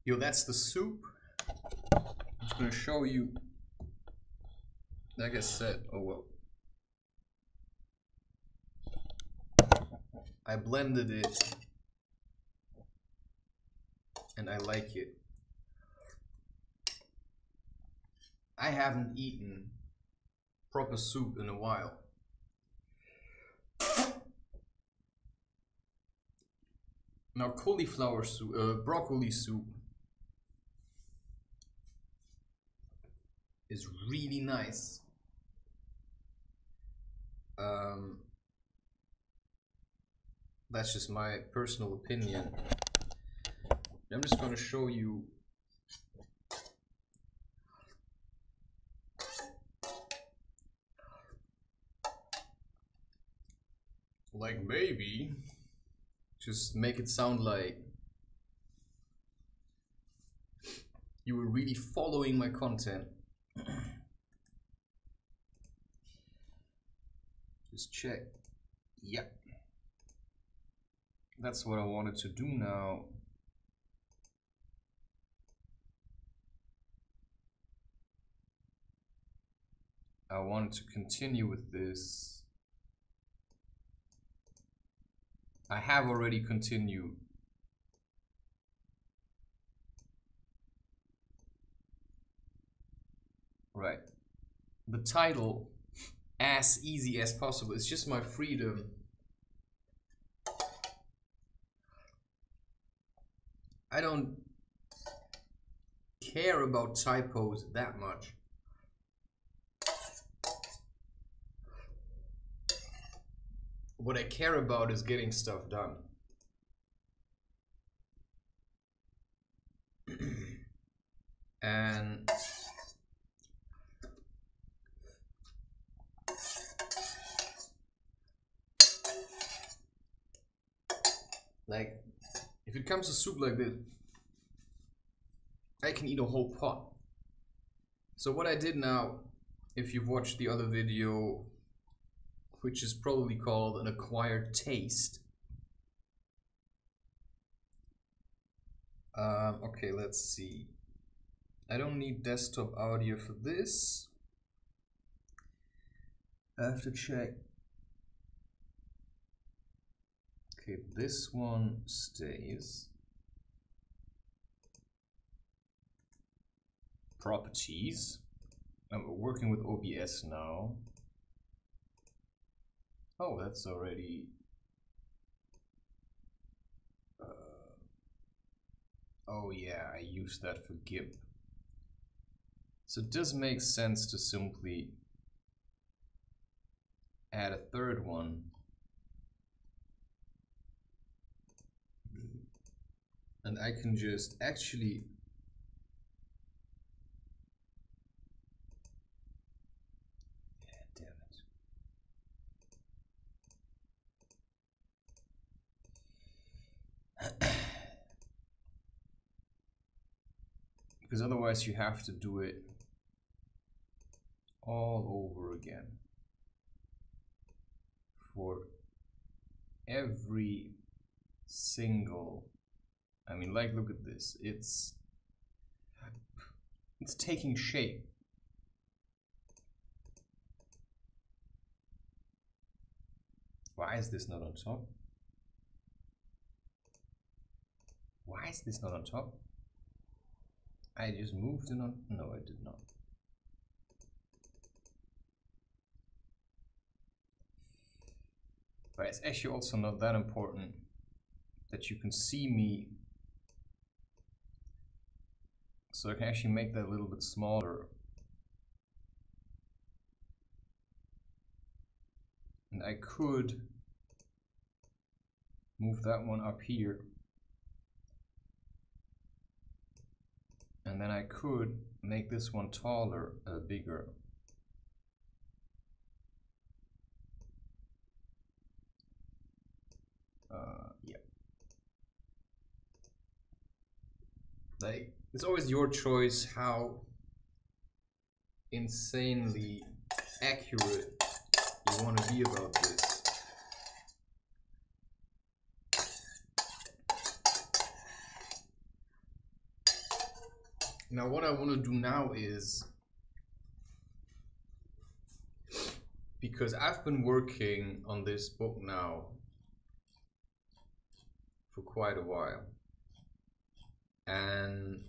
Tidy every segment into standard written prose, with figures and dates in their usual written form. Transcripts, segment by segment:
Yo, that's the soup. I'm just gonna show you. Like I said, oh well. I blended it and I like it. I haven't eaten proper soup in a while. Now cauliflower soup, broccoli soup is really nice. That's just my personal opinion. I'm just going to show you like maybe just make it sound like you were really following my content. Just check. Yep. That's what I wanted to do now. I wanted to continue with this. I have already continued. Right. The title, as easy as possible. It's just my freedom. I don't care about typos that much. What I care about is getting stuff done. And like, if it comes to soup like this, I can eat a whole pot. So what I did now, if you've watched the other video, which is probably called an acquired taste. Okay, let's see. I don't need desktop audio for this. I have to check. Okay, this one stays. Properties. I'm working with OBS now. Oh, that's already. Oh yeah, I use that for GIMP. So it does make sense to simply add a third one. And I can just actually because otherwise you have to do it all over again for every single, I mean, like, look at this, it's taking shape. Why is this not on top? Why is this not on top? I just moved it on. No, I did not. But it's actually also not that important that you can see me. So I can actually make that a little bit smaller. And I could move that one up here. And then I could make this one taller, bigger. Yeah. Like, it's always your choice how insanely accurate you want to be about this. Now what I want to do now is, because I've been working on this book now for quite a while, and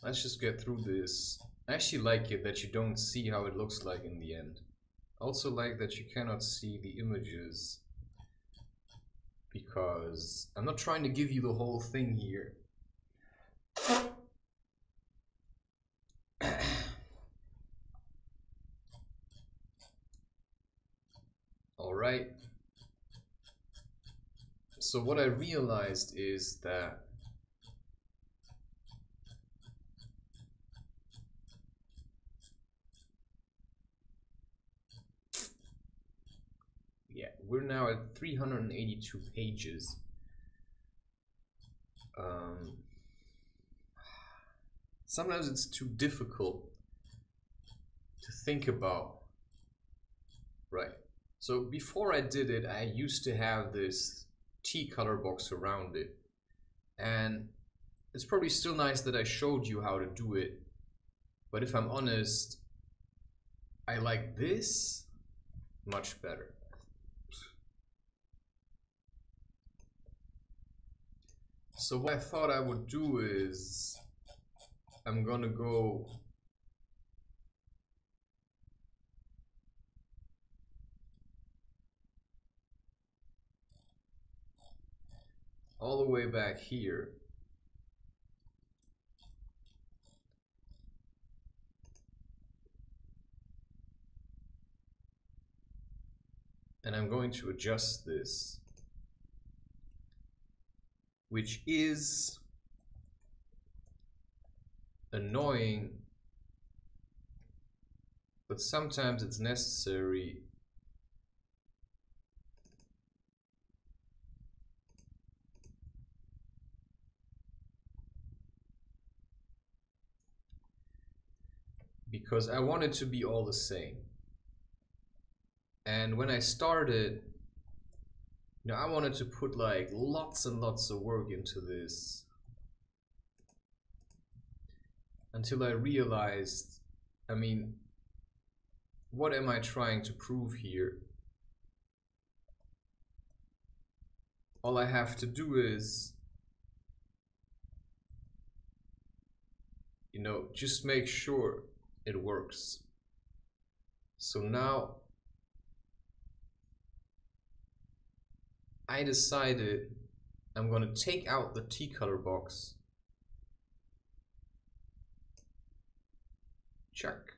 let's just get through this. I actually like it that you don't see how it looks like in the end. Also like that you cannot see the images, because I'm not trying to give you the whole thing here. Alright. So what I realized is that we're now at 382 pages. Sometimes it's too difficult to think about. Right. So before I did it, I used to have this T color box around it. And it's probably still nice that I showed you how to do it. But if I'm honest, I like this much better. So what I thought I would do is, I'm gonna go all the way back here. And I'm going to adjust this, which is annoying, but sometimes it's necessary. Because I want it to be all the same. And when I started, you know, I wanted to put like lots and lots of work into this, until I realized, I mean, what am I trying to prove here? All I have to do is, you know, just make sure it works. So now I decided I'm going to take out the T color box. Check.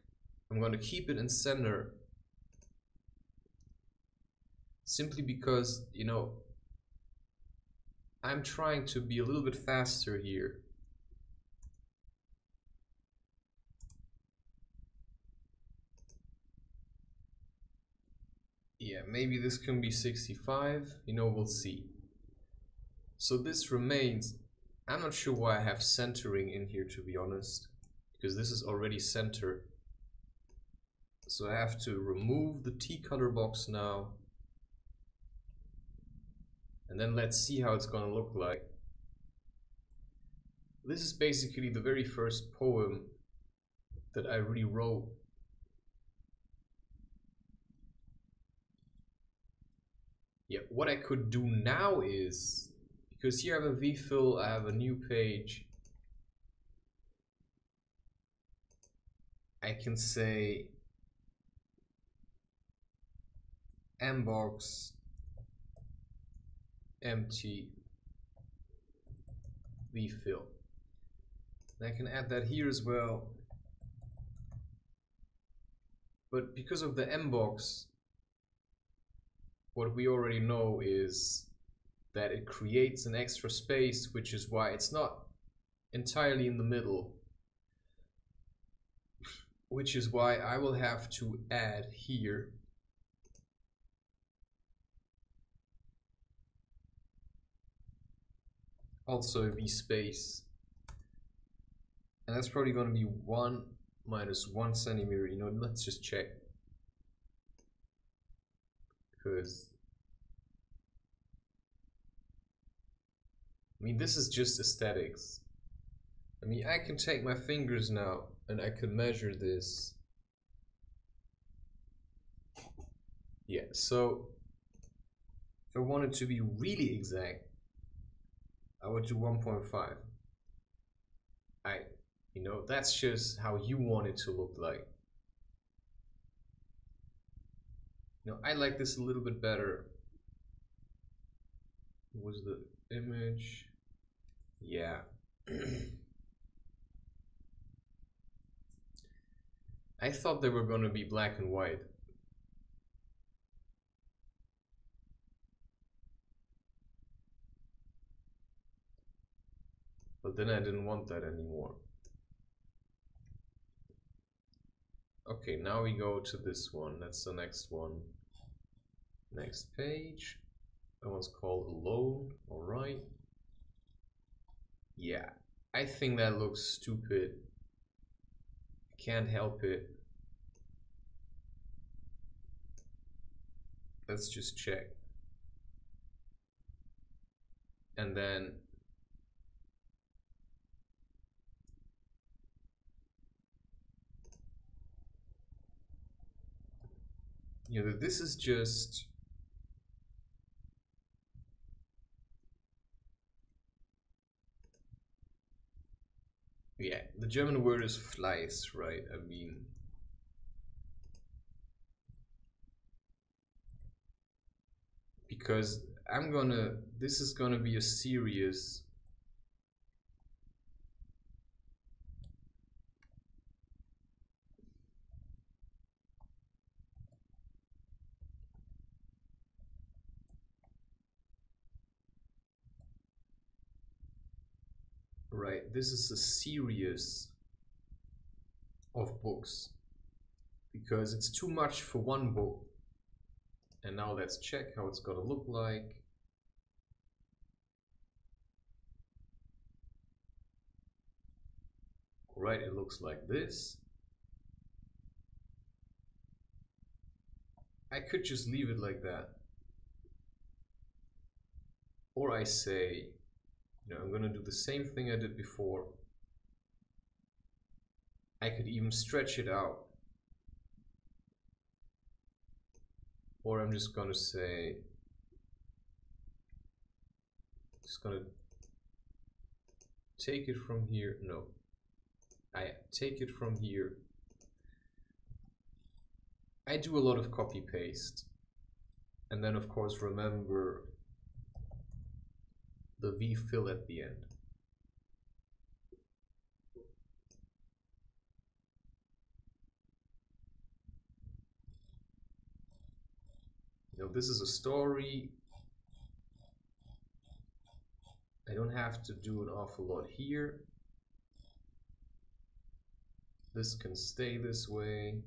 I'm going to keep it in center, simply because, you know, I'm trying to be a little bit faster here. Yeah, maybe this can be 65, you know, we'll see. So this remains. I'm not sure why I have centering in here, to be honest, because this is already centered. So I have to remove the T color box now. And then let's see how it's gonna look like. This is basically the very first poem that I rewrote. Yeah, what I could do now is, because here I have a V-fill, I have a new page. I can say mbox empty V-fill. And I can add that here as well. But because of the mbox, what we already know is that it creates an extra space, which is why it's not entirely in the middle, which is why I will have to add here also a V space, and that's probably going to be 1 minus 1 centimeter. You know, let's just check, because I mean, this is just aesthetics. I mean, I can take my fingers now and I could measure this. Yeah, so if I wanted to be really exact, I would do 1.5. You know, that's just how you want it to look like. You know, I like this a little bit better. What was the image? Yeah. I thought they were gonna be black and white. But then I didn't want that anymore. Okay, now we go to this one. That's the next one. Next page. That one's called Alone. Alright. Yeah, I think that looks stupid. I can't help it. Let's just check. And then you know, this is just yeah, the German word is Fleiß, right? I mean, because this is gonna be a serious right, this is a series of books because it's too much for one book. And now let's check how it's gonna look like. Right, it looks like this. I could just leave it like that. Or I say, you know, I'm gonna do the same thing I did before. I could even stretch it out. Or I'm just gonna say, just gonna take it from here. No, I take it from here. I do a lot of copy paste. And then of course remember the V fill at the end. You know, this is a story. I don't have to do an awful lot here. This can stay this way.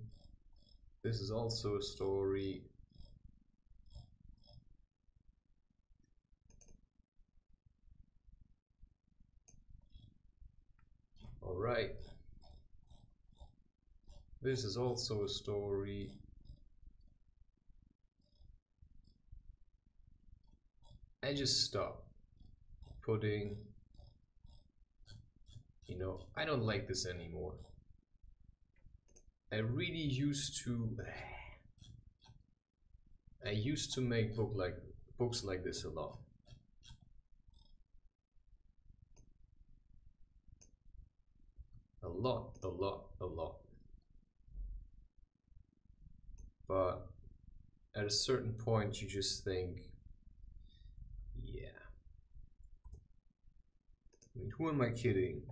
This is also a story. All right. This is also a story. I just stop putting, you know, I don't like this anymore. I really used to make books like this a lot. A lot. But at a certain point you just think, yeah, I mean, who am I kidding?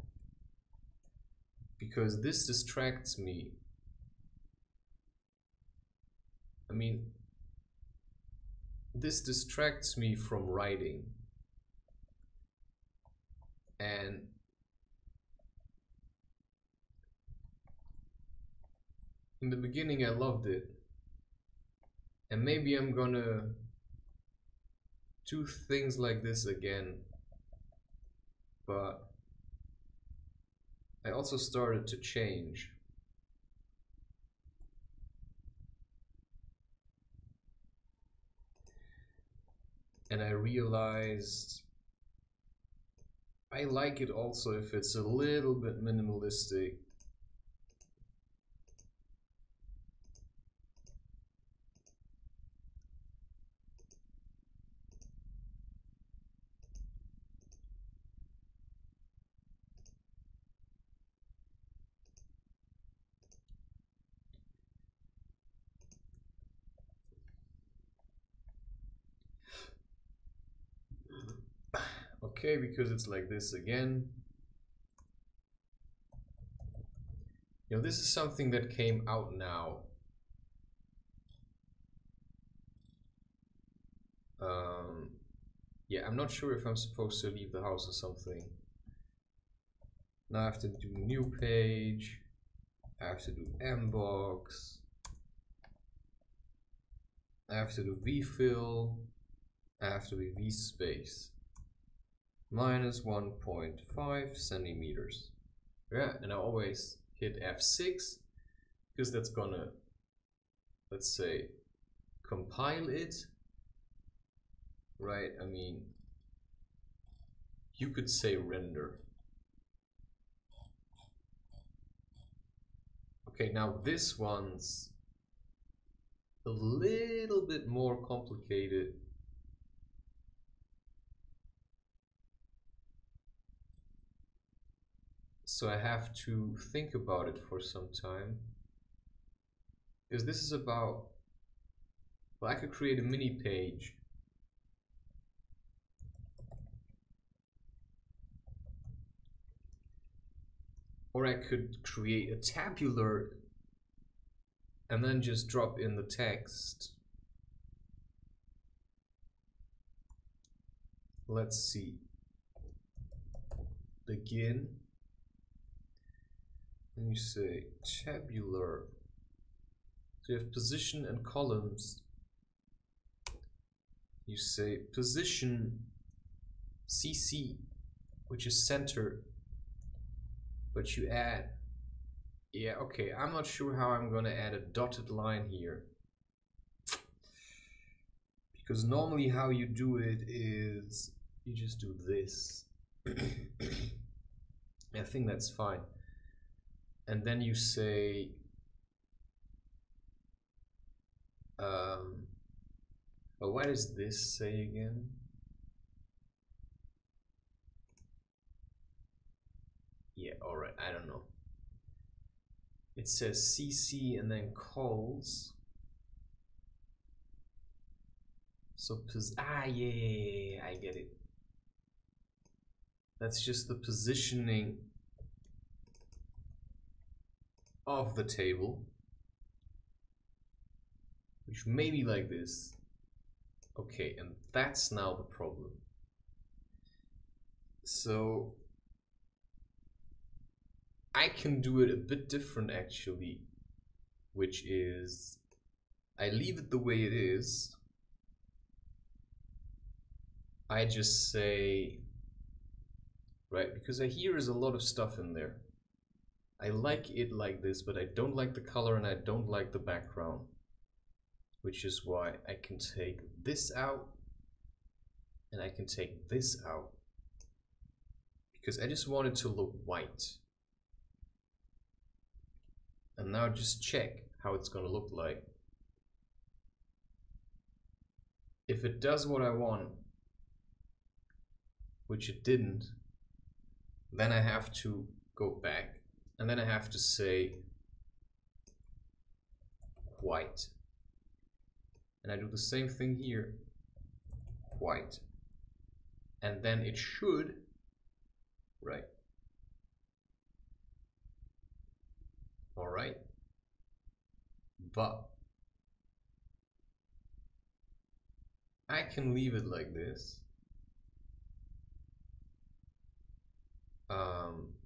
Because this distracts me. I mean, this distracts me from writing. And in the beginning I loved it. And maybe I'm gonna do things like this again. But I also started to change. And I realized I like it also if it's a little bit minimalistic. Okay, because it's like this again. You know, this is something that came out now. Yeah, I'm not sure if I'm supposed to leave the house or something. Now I have to do new page. I have to do mbox. I have to do vfill. I have to do vspace. Minus 1.5 centimeters. Yeah, and I always hit F6 because that's gonna, let's say, compile it. Right, I mean, you could say render. Okay, now this one's a little bit more complicated. So I have to think about it for some time. Because this is about, well, I could create a mini page. Or I could create a tabular and then just drop in the text. Let's see. Begin. And you say tabular. So you have position and columns. You say position CC, which is center, but you add, yeah, okay, I'm not sure how I'm gonna add a dotted line here. Because normally how you do it is you just do this. I think that's fine. And then you say but what does this say again? Yeah, alright, I don't know. It says CC and then calls. So yeah, I get it. That's just the positioning of the table, which may be like this. Okay, and that's now the problem. So I can do it a bit different actually, which is I leave it the way it is. I just say, right, because here is a lot of stuff in there. I like it like this, but I don't like the color and I don't like the background, which is why I can take this out and I can take this out because I just want it to look white. And now just check how it's gonna look like. If it does what I want, which it didn't, then I have to go back and then I have to say white. And I do the same thing here, white. And then it should, right? All right. But I can leave it like this.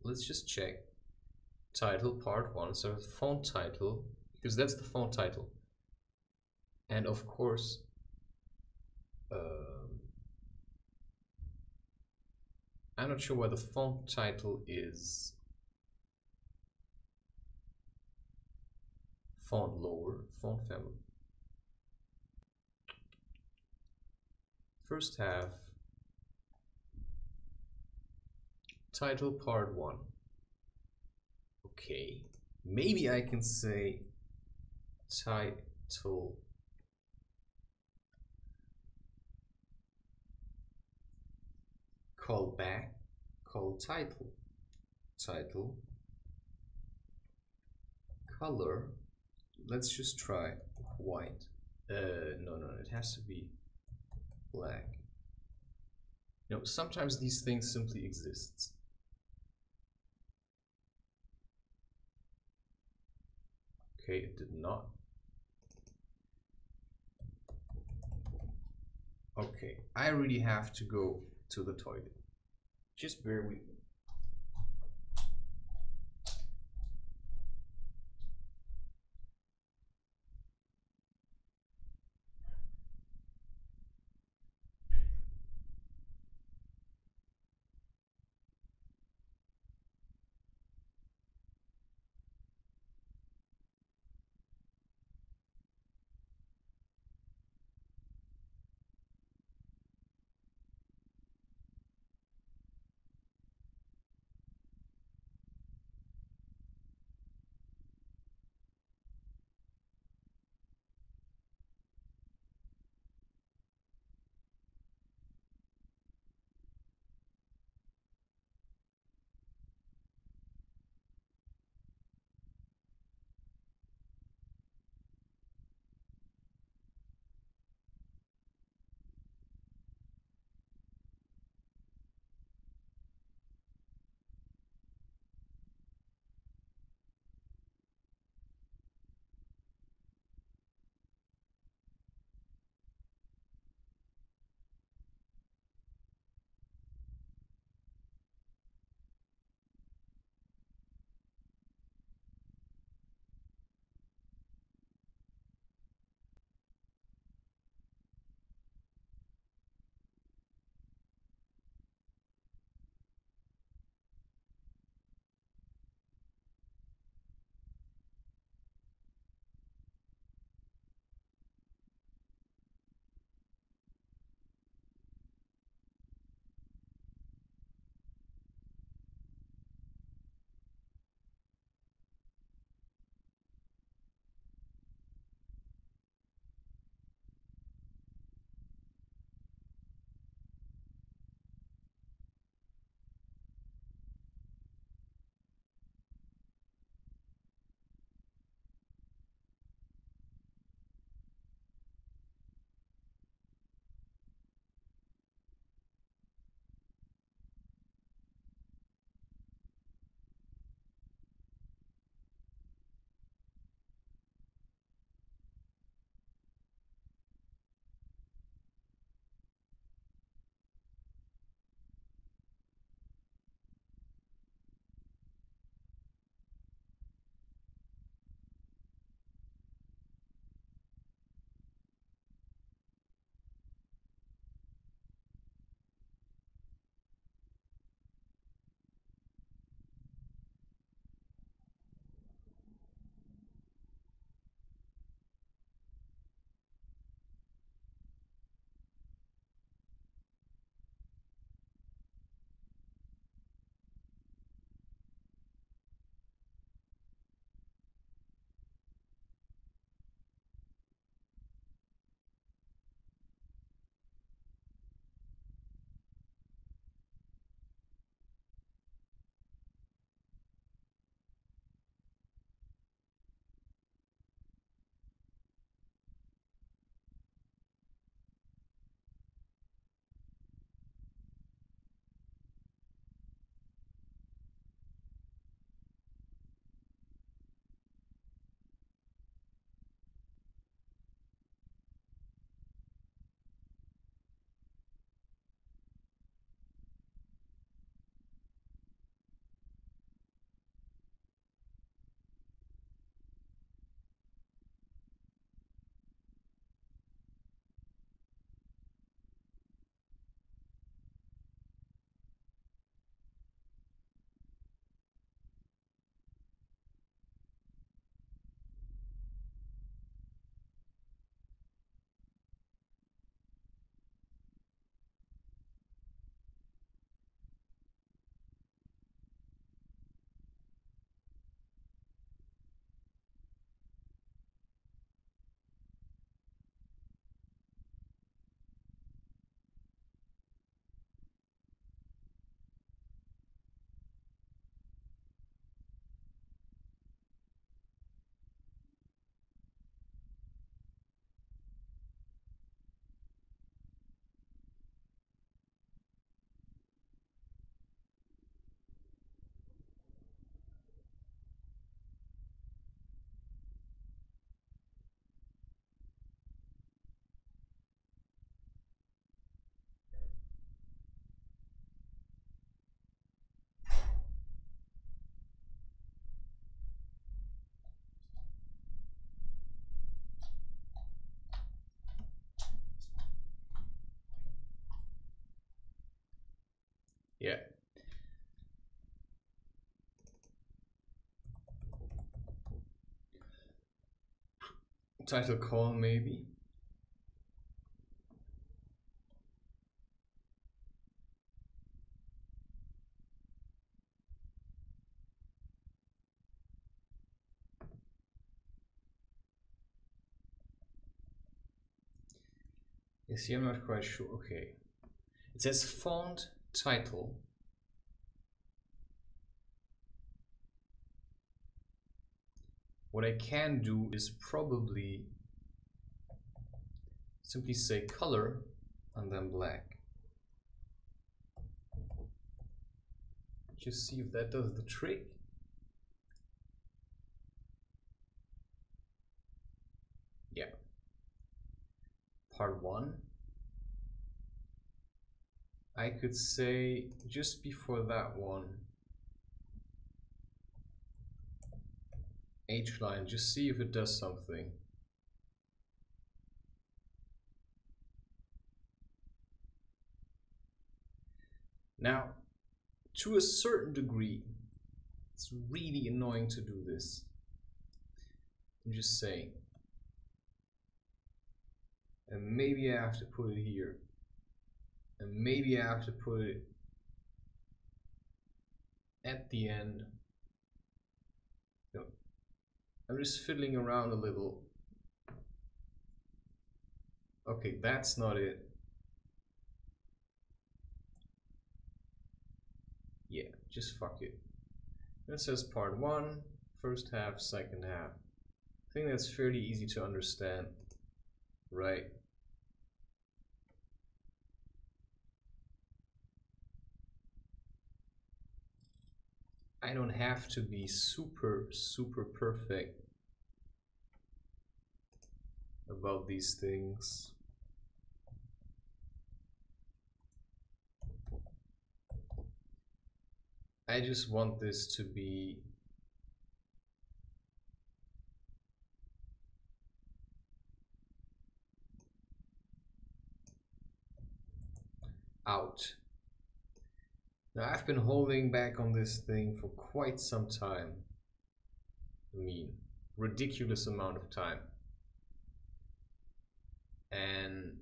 Let's just check. Title part 1, so font title, because that's the font title. And of course, I'm not sure why the font title is font lower, font family. First half, title part 1. Okay, maybe I can say title call back, call title, title color, let's just try white. No, it has to be black. You know, sometimes these things simply exist. Okay, it did not. Okay, I really have to go to the toilet. Just bear with me. Yeah. Title call maybe. You see, I'm not quite sure. Okay. It says font title. What I can do is probably simply say color and then black. Just see if that does the trick. Yeah. Part 1. I could say just before that one, H line, just see if it does something. Now, to a certain degree, it's really annoying to do this. I'm just saying. And maybe I have to put it here. And maybe I have to put it at the end. No. I'm just fiddling around a little. Okay, that's not it. Yeah, just fuck it. It says part 1, first half, second half. I think that's fairly easy to understand, right? I don't have to be super perfect about these things. I just want this to be out. Now I've been holding back on this thing for quite some time. I mean, ridiculous amount of time. And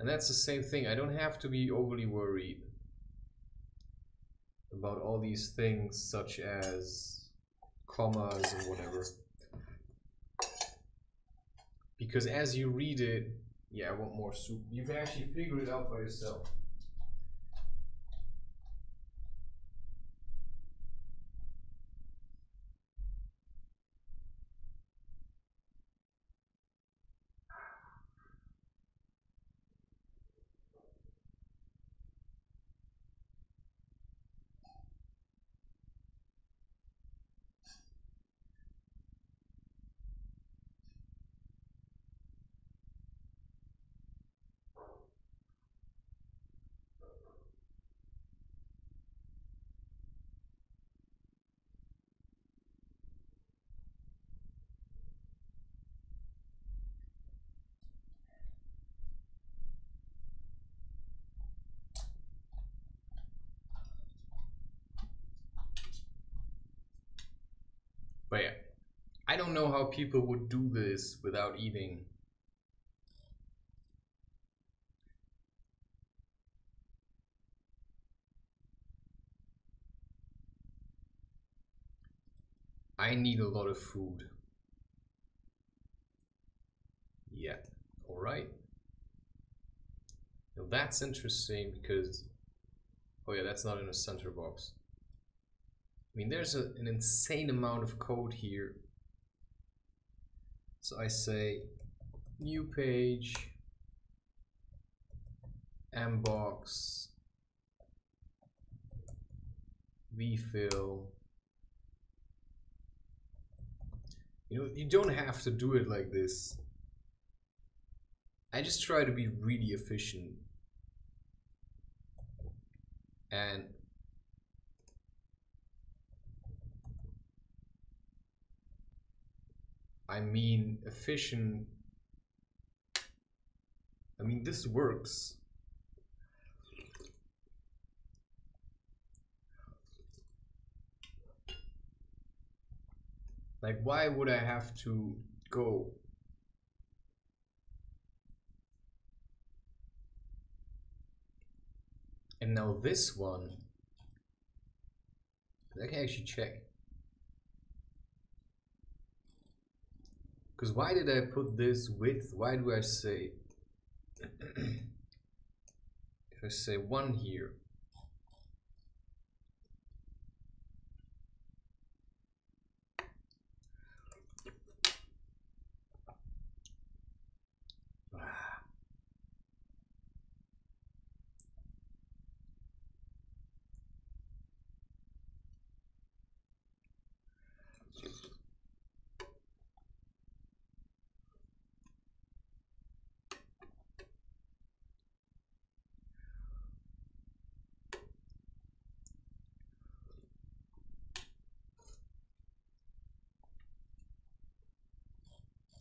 that's the same thing. I don't have to be overly worried about all these things such as commas and whatever. Because as you read it, yeah, I want more soup. You can actually figure it out by yourself. But yeah, I don't know how people would do this without eating. I need a lot of food. Yeah, alright. Now that's interesting because, oh yeah, that's not in a center box. I mean, there's an insane amount of code here. So I say new page, mbox, vfill. You know, you don't have to do it like this. I just try to be really efficient. And I mean efficient. I mean, this works. Like, why would I have to go? And now this one, I can actually check. Because why did I put this width? Why do I say, if I say 1 here,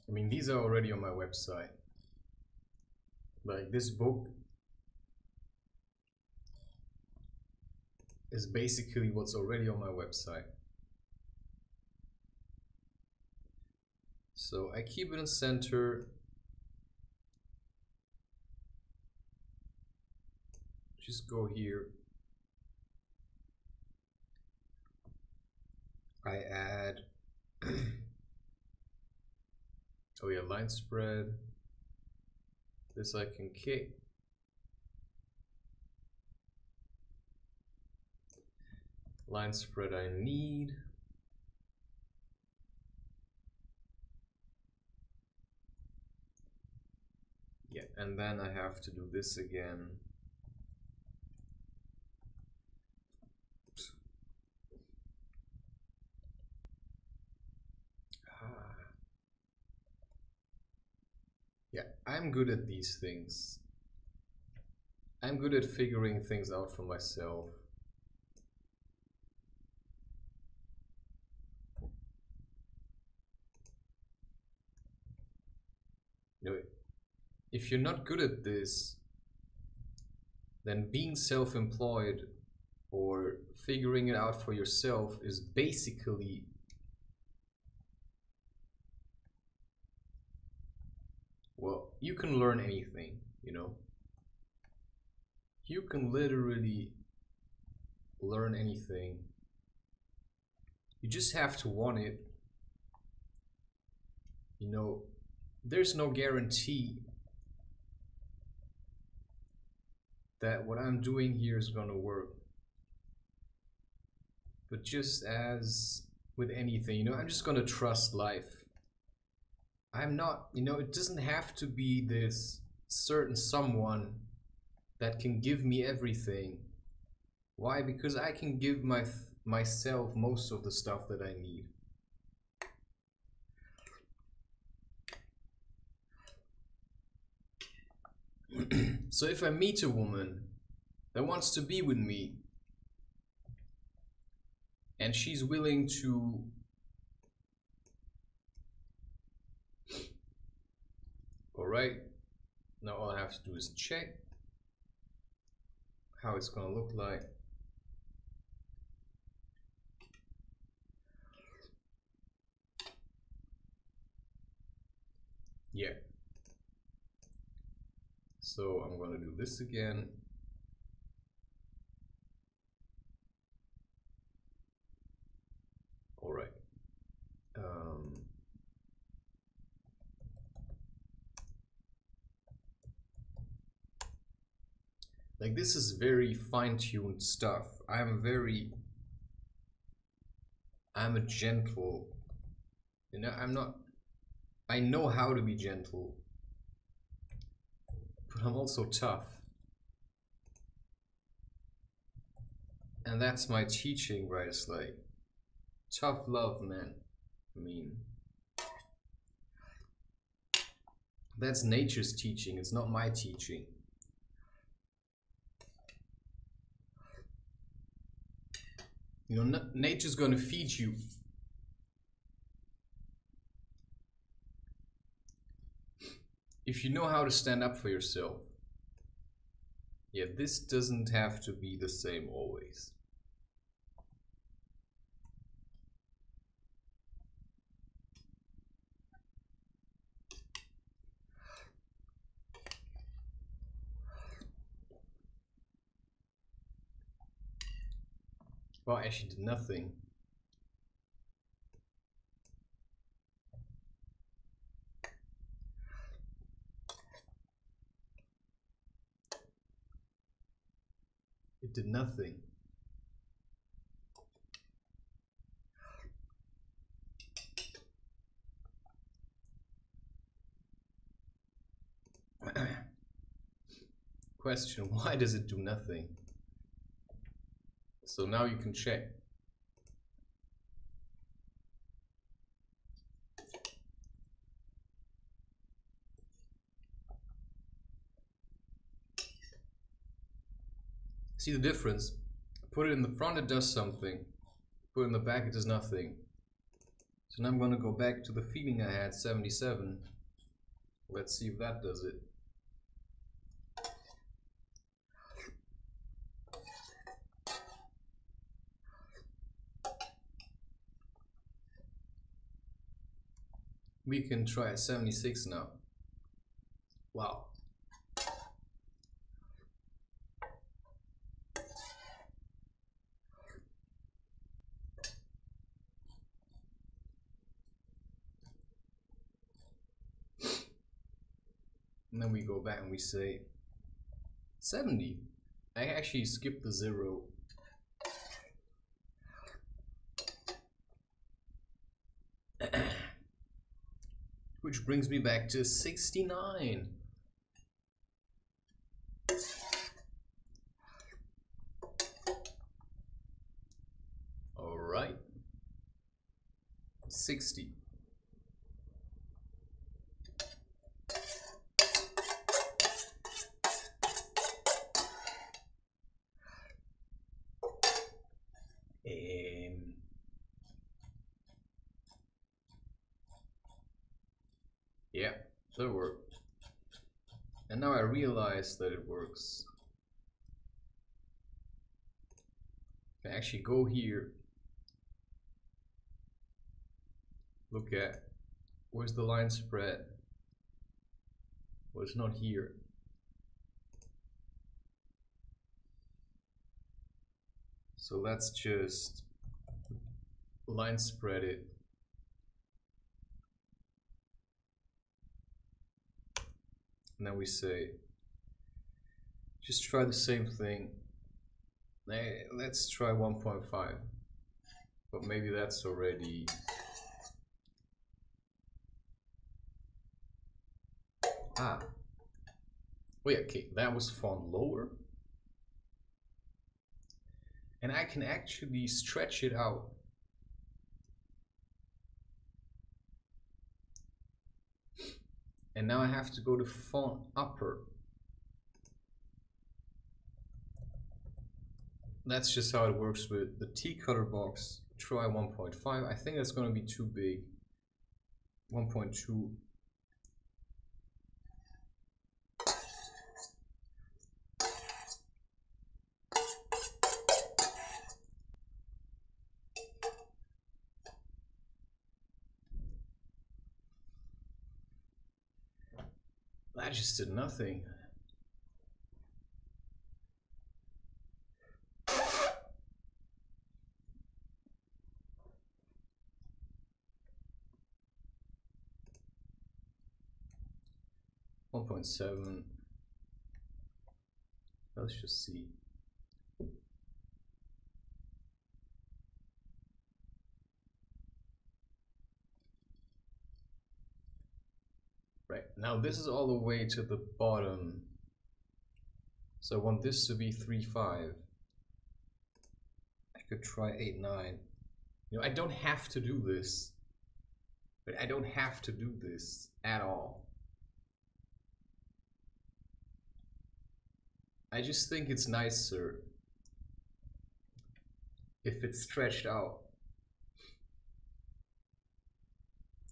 I mean, these are already on my website. Like, this book is basically what's already on my website. So I keep it in center. Just go here. I add, oh yeah, line spread. This I can kick. Line spread I need. Yeah, and then I have to do this again. Yeah, I'm good at these things. I'm good at figuring things out for myself. You know, if you're not good at this, then being self-employed or figuring it out for yourself is basically well, you can learn anything, you know. You can literally learn anything. You just have to want it. You know, there's no guarantee that what I'm doing here is gonna work. But just as with anything, you know, I'm just gonna trust life. I'm not, you know, it doesn't have to be this certain someone that can give me everything. Why? Because I can give myself most of the stuff that I need. So if I meet a woman that wants to be with me and she's willing to alright, now all I have to do is check how it's gonna look like. Yeah. So I'm gonna do this again. All right. Like, this is very fine-tuned stuff. I'm a gentle, you know, I know how to be gentle, but I'm also tough. And that's my teaching, right? It's like, tough love, man. I mean, that's nature's teaching, it's not my teaching. You know, nature's gonna feed you. if you know how to stand up for yourself, yeah, this doesn't have to be the same always. Well, I actually did nothing. It did nothing. Question, why does it do nothing? So now you can check. See the difference? Put it in the front, it does something. Put it in the back, it does nothing. So now I'm gonna go back to the feeling I had, 77. Let's see if that does it. We can try at 76 now. Wow. And then we go back and we say 70. I actually skipped the 0. Which brings me back to 69. Alright. 60. Yeah, so it worked. And now I realize that it works. I can actually go here. Look at, where's the line spread? Well, it's not here. So let's just line spread it. And then we say, just try the same thing. Let's try 1.5. But maybe that's already... Ah. Wait, okay, that was font lower. And I can actually stretch it out. And now I have to go to font upper. That's just how it works with the T color box. Try 1.5. I think that's going to be too big. 1.2. That just did nothing. .7. Let's just see. Right, now this is all the way to the bottom. So I want this to be 3.5. I could try 8.9. You know, I don't have to do this. But I don't have to do this at all. I just think it's nicer if it's stretched out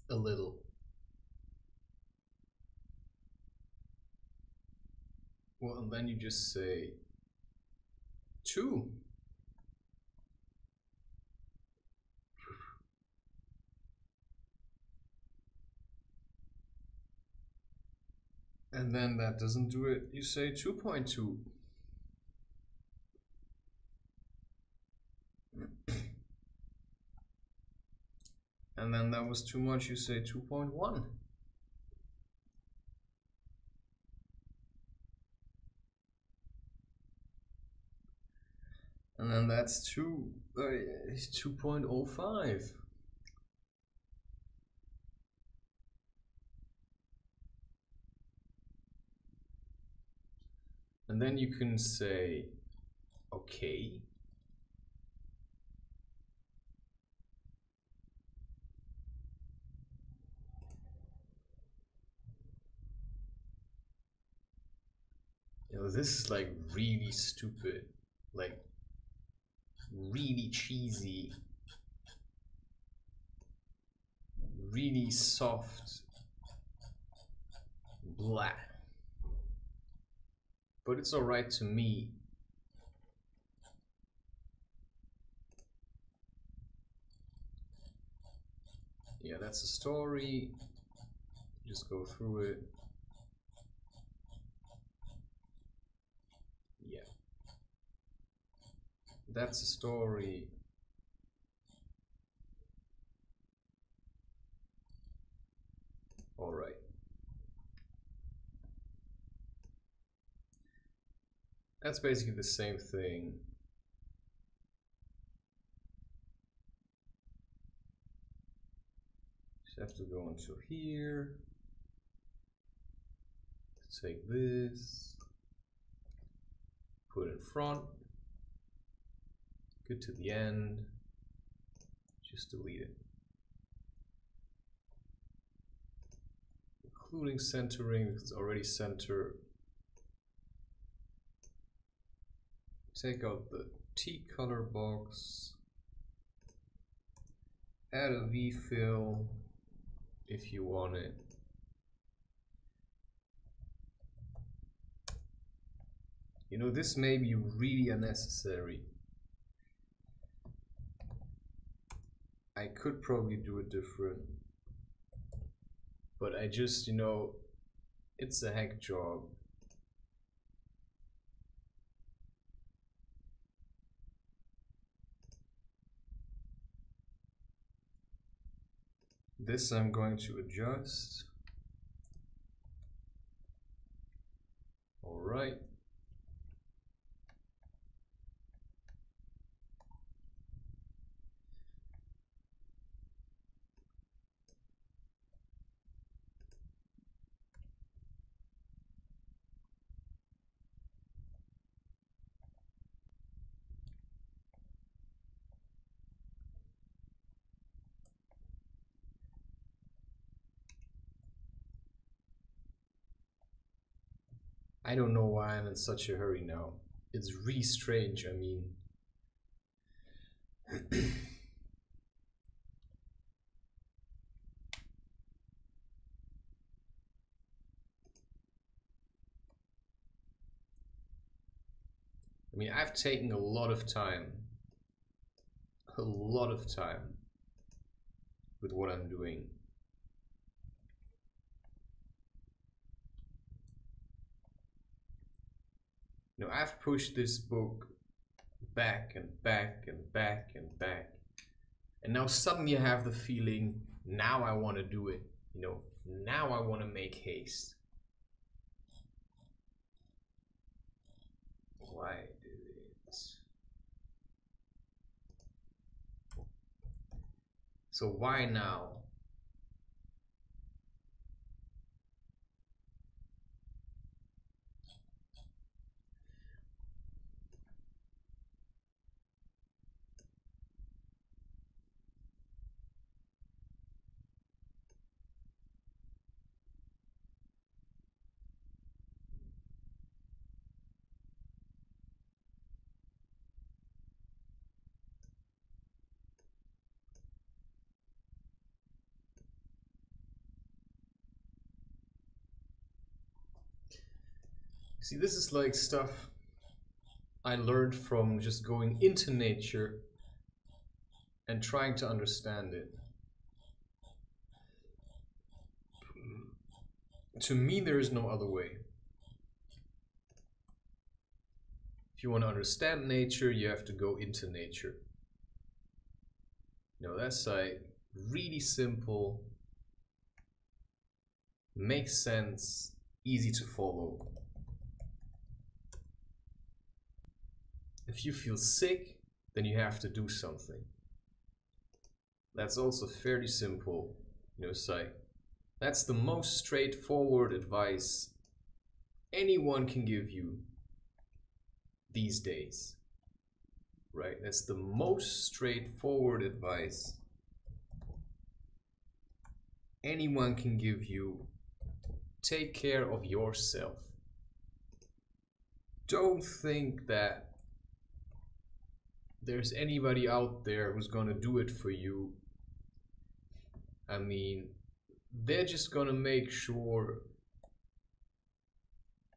a little. Well, and then you just say 2. And then that doesn't do it. You say 2.2. And then that was too much. You say 2.1. And then that's 2.05. And then you can say, okay. You know, this is like really stupid, like really cheesy, really soft, blah. But it's alright to me. Yeah, that's a story. Just go through it. Yeah. That's a story. Alright. That's basically the same thing. Just have to go into here. Take this. Put it in front. Get to the end. Just delete it. Including centering, it's already centered. Take out the T color box. Add a V fill if you want it. You know, this may be really unnecessary. I could probably do it different. But I just, you know, it's a hack job. This I'm going to adjust. All right. I don't know why I'm in such a hurry now. It's really strange, I mean. I mean, I've taken a lot of time with what I'm doing. You know, I've pushed this book back and back and back and back. And now suddenly I have the feeling, now I want to do it. You know, now I want to make haste. Why do it? So why now? See, this is like stuff I learned from just going into nature and trying to understand it. To me, there is no other way. If you want to understand nature, you have to go into nature. You know, that's like really simple, makes sense, easy to follow. If you feel sick, then you have to do something. That's also fairly simple, you know, psych. That's the most straightforward advice anyone can give you these days, right? That's the most straightforward advice anyone can give you. Take care of yourself. Don't think that there's anybody out there who's gonna do it for you. I mean, they're just gonna make sure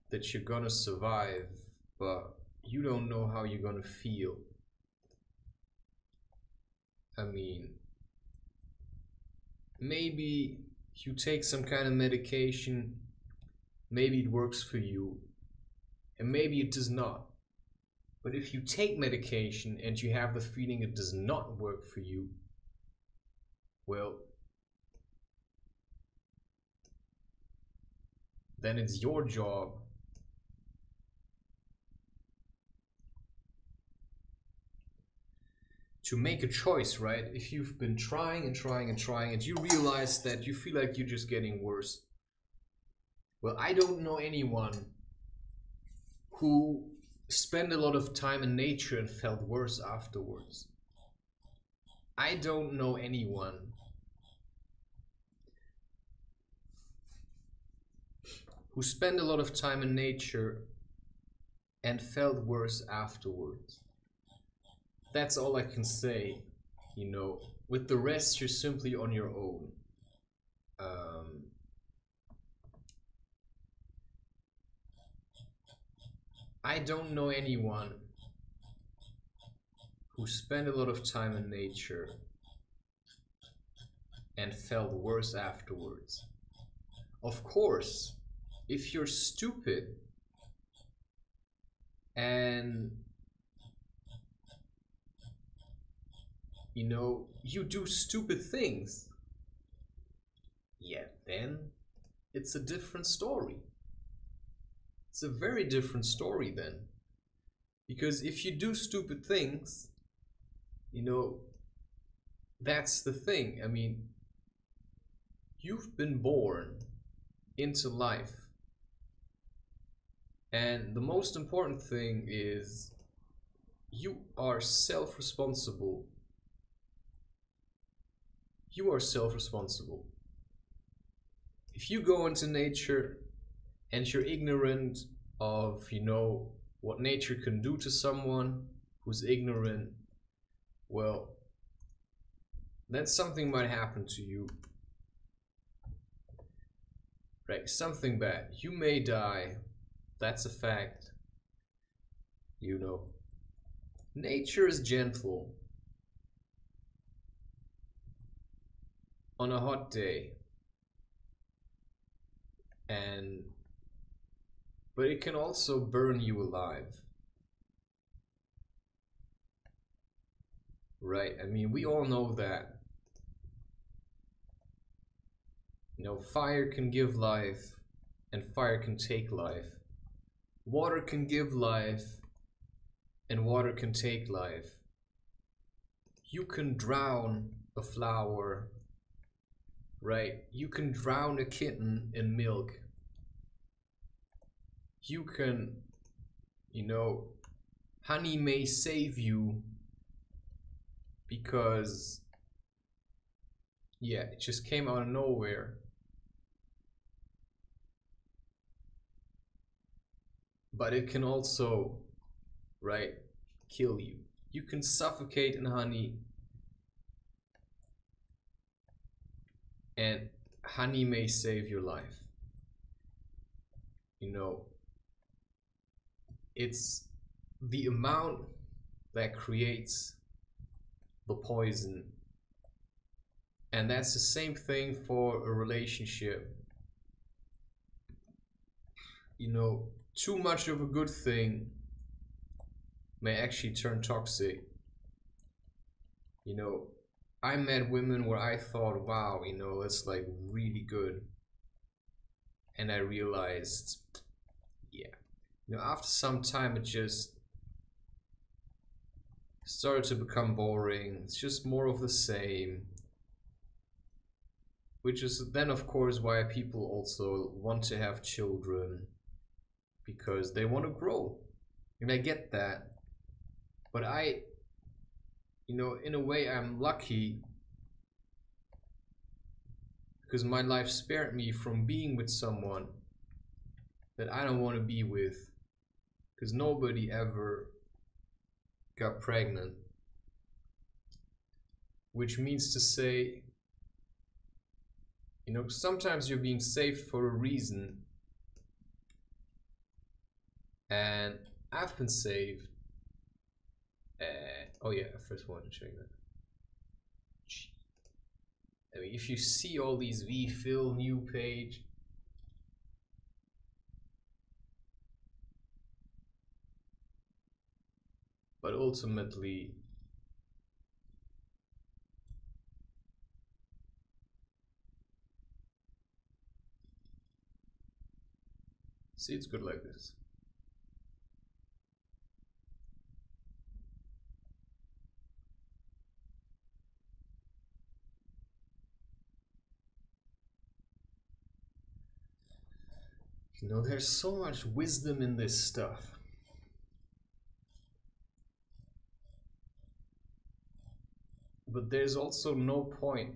that you're gonna survive, but you don't know how you're gonna feel. I mean, maybe you take some kind of medication, maybe it works for you, and maybe it does not. But if you take medication and you have the feeling it does not work for you, well, then it's your job to make a choice, right? If you've been trying and trying and trying and you realize that you feel like you're just getting worse. Well, I don't know anyone who spent a lot of time in nature and felt worse afterwards. I don't know anyone who spent a lot of time in nature and felt worse afterwards. That's all I can say, you know. With the rest, you're simply on your own. I don't know anyone who spent a lot of time in nature and felt worse afterwards. Of course, if you're stupid and you know, you do stupid things, yeah, then it's a different story. It's a very different story then. Because if you do stupid things, you know, that's the thing. I mean, you've been born into life. And the most important thing is you are self-responsible. You are self-responsible. If you go into nature and you're ignorant of, you know, what nature can do to someone who's ignorant, well, then something might happen to you. Right, something bad. You may die. That's a fact. You know, nature is gentle. On a hot day. But it can also burn you alive. Right, I mean, we all know that. You know, fire can give life and fire can take life. Water can give life and water can take life. You can drown a flower, right? You can drown a kitten in milk. You can, you know, honey may save you because, yeah, it just came out of nowhere. But it can also, right, kill you. You can suffocate in honey. And honey may save your life. You know, it's the amount that creates the poison. And that's the same thing for a relationship. You know, too much of a good thing may actually turn toxic. You know, I met women where I thought, wow, you know, that's like really good. And I realized, yeah, you know, after some time it just started to become boring. It's just more of the same. Which is then, of course, why people also want to have children, because they want to grow. And I get that. But you know, in a way, I'm lucky because my life spared me from being with someone that I don't want to be with, because nobody ever got pregnant. Which means to say, you know, sometimes you're being saved for a reason. And I've been saved. Oh yeah, I first want to check that. I mean, if you see all these fill new page, but ultimately, see, it's good like this. You know, there's so much wisdom in this stuff. But there's also no point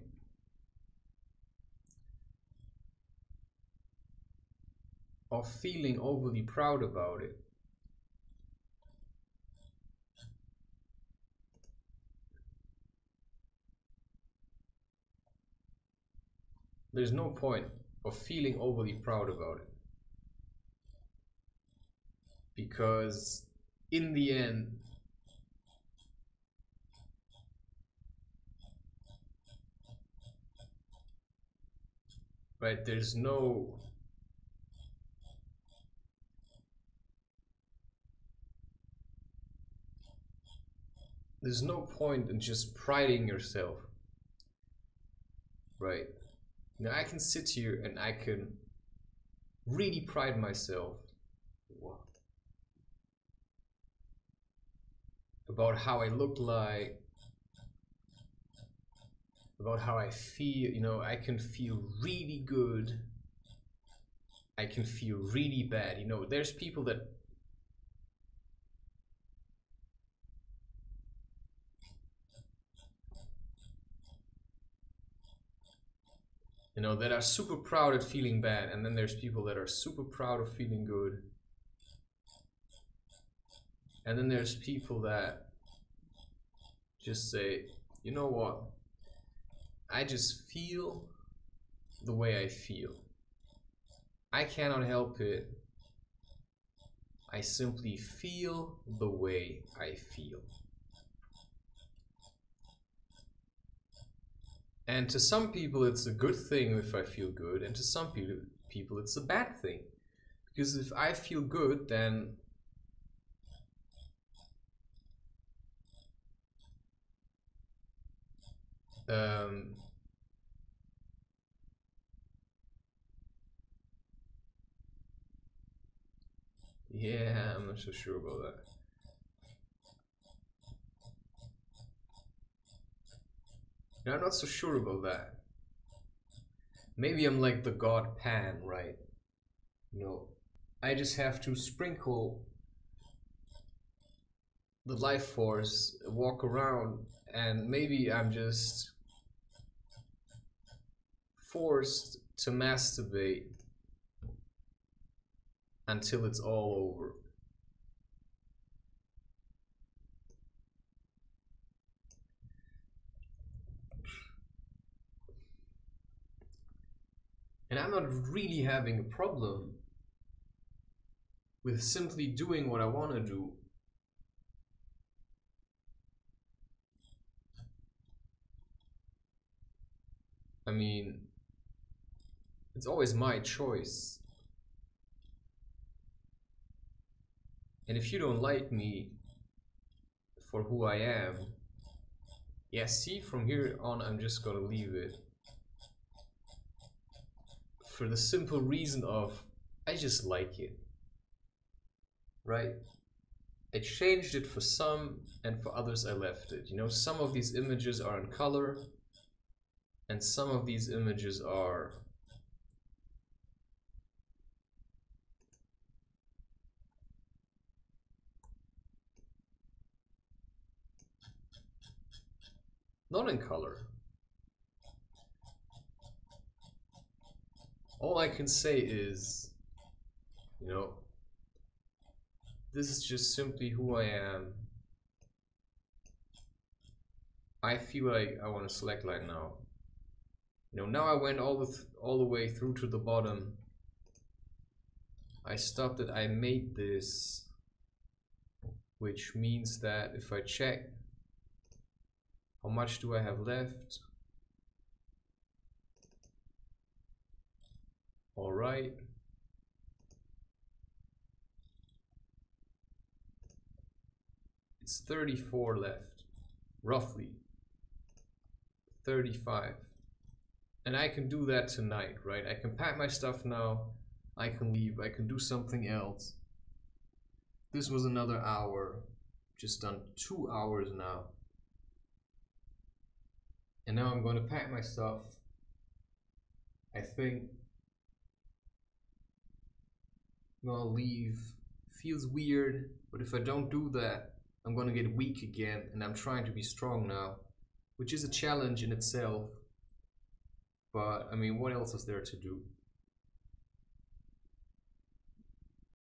of feeling overly proud about it. There's no point of feeling overly proud about it. Because in the end, right, there's no point in just priding yourself, right? Now I can sit here and I can really pride myself about how I look like, about how I feel. You know, I can feel really good, I can feel really bad. You know, there's people that that are super proud at feeling bad, and then there's people that are super proud of feeling good. And then there's people that just say, you know what, I just feel the way I feel. I cannot help it. I simply feel the way I feel. And to some people it's a good thing if I feel good, and to some people it's a bad thing. Because if I feel good, then yeah, I'm not so sure about that. No, I'm not so sure about that. Maybe I'm like the god Pan, right? I just have to sprinkle the life force, walk around, and maybe I'm just forced to masturbate until it's all over. And I'm not really having a problem with simply doing what I want to do. I mean, it's always my choice. And if you don't like me for who I am, yeah, see, from here on I'm just gonna leave it. For the simple reason of, I just like it. Right? I changed it for some, and for others I left it. You know, some of these images are in color, and some of these images are not in color. All I can say is, you know, this is just simply who I am. I feel like I want to slackline now. You know, now I went all the way through to the bottom. I stopped it, I made this, which means that if I check how much do I have left, all right, it's 34 left, roughly 35. And I can do that tonight, right? I can pack my stuff now, I can leave, I can do something else. This was another hour, just done 2 hours now. And now I'm going to pack my stuff. I think I'm gonna leave. Feels weird, but if I don't do that, I'm gonna get weak again, and I'm trying to be strong now, which is a challenge in itself. But I mean, what else is there to do?